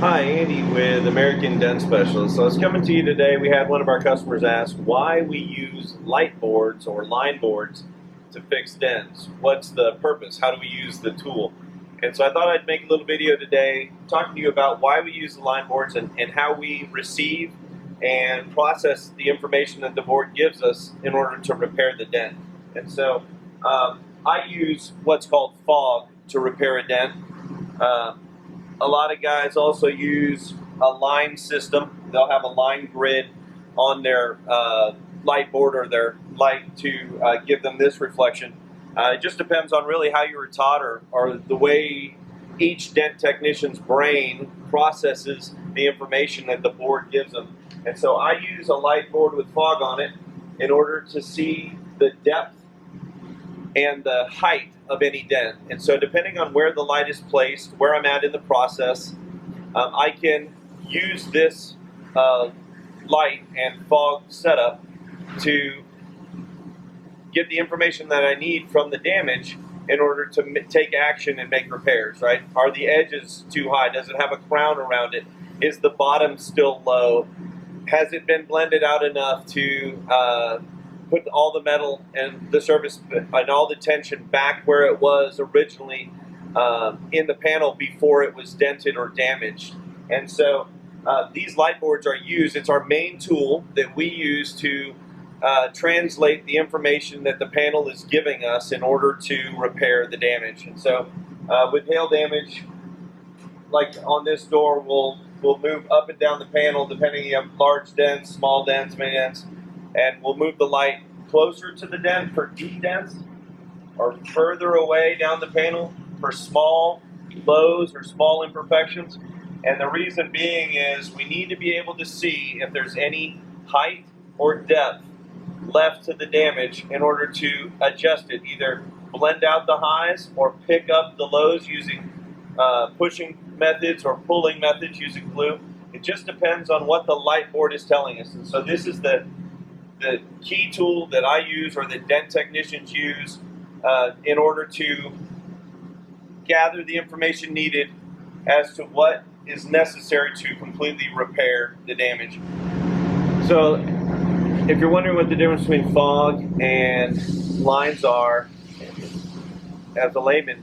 Hi, Andy with American Dent Specialists. So I was coming to you today. We had one of our customers ask why we use light boards or line boards to fix dents. What's the purpose? How do we use the tool? And so I thought I'd make a little video today talking to you about why we use the line boards and how we receive and process the information that the board gives us in order to repair the dent. And so I use what's called fog to repair a dent. A lot of guys also use a line system. They'll have a line grid on their light board or their light to give them this reflection. It just depends on really how you were taught or the way each dent technician's brain processes the information that the board gives them. And so I use a light board with fog on it in order to see the depth and the height of any dent. And so depending on where the light is placed, where I'm at in the process, I can use this light and fog setup to get the information that I need from the damage in order to take action and make repairs, right? Are the edges too high? Does it have a crown around it? Is the bottom still low? Has it been blended out enough to put all the metal and the surface and all the tension back where it was originally in the panel before it was dented or damaged? And so these light boards are used. It's our main tool that we use to translate the information that the panel is giving us in order to repair the damage. And so with hail damage, like on this door, we'll move up and down the panel depending on large dents, small dents, mini dents, and we'll move the light closer to the dent for deep dents or further away down the panel for small lows or small imperfections. And the reason being is we need to be able to see if there's any height or depth left to the damage in order to adjust it, either blend out the highs or pick up the lows using pushing methods or pulling methods using glue. It just depends on what the light board is telling us. And so this is the key tool that I use or that dent technicians use in order to gather the information needed as to what is necessary to completely repair the damage. So if you're wondering what the difference between fog and lines are, as a layman,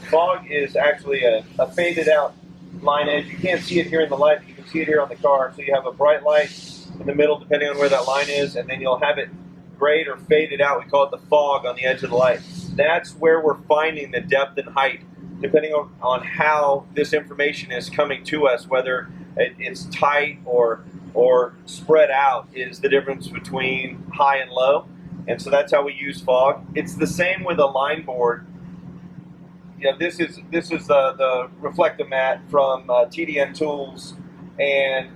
fog is actually a faded out line edge. You can't see it here in the light, but you can see it here on the car. So you have a bright light in the middle depending on where that line is, and then you'll have it grayed or faded out. We call it the fog on the edge of the light. That's where we're finding the depth and height depending on how this information is coming to us, whether it's tight or spread out is the difference between high and low. And so that's how we use fog. It's the same with a line board. You know, this is the reflective mat from TDN Tools, and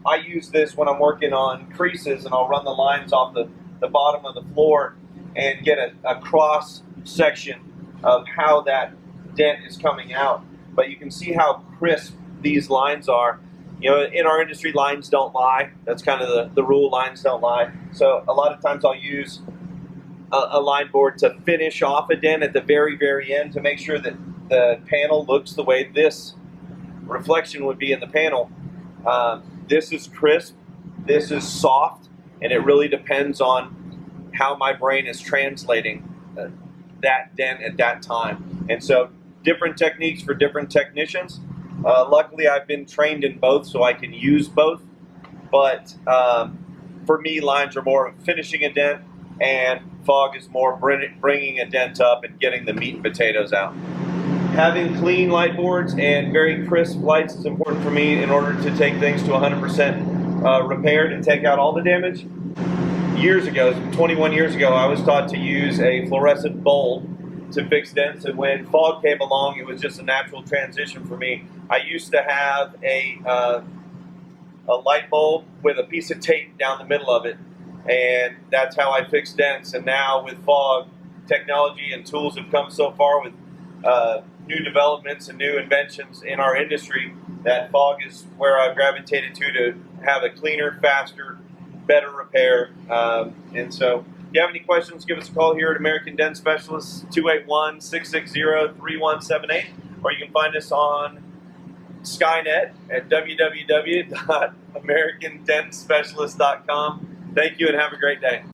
I use this when I'm working on creases, and I'll run the lines off the bottom of the floor and get a cross section of how that dent is coming out. But you can see how crisp these lines are. You know, in our industry, lines don't lie. That's kind of the rule, lines don't lie. So a lot of times I'll use a line board to finish off a dent at the very, very end to make sure that the panel looks the way this reflection would be in the panel. This is crisp, this is soft, and it really depends on how my brain is translating that dent at that time. And so different techniques for different technicians. Luckily, I've been trained in both, so I can use both. But for me, lines are more of finishing a dent, and fog is more bringing a dent up and getting the meat and potatoes out. Having clean light boards and very crisp lights is important for me in order to take things to 100% repaired and take out all the damage. Years ago, 21 years ago, I was taught to use a fluorescent bulb to fix dents, and when fog came along, it was just a natural transition for me. I used to have a light bulb with a piece of tape down the middle of it, and that's how I fix dents. And now with fog, technology and tools have come so far with new developments and new inventions in our industry that fog is where I've gravitated to have a cleaner, faster, better repair. And so if you have any questions, give us a call here at American Dent Specialists, 281-660-3178, or you can find us on Skynet at www.americandentspecialist.com. Thank you and have a great day.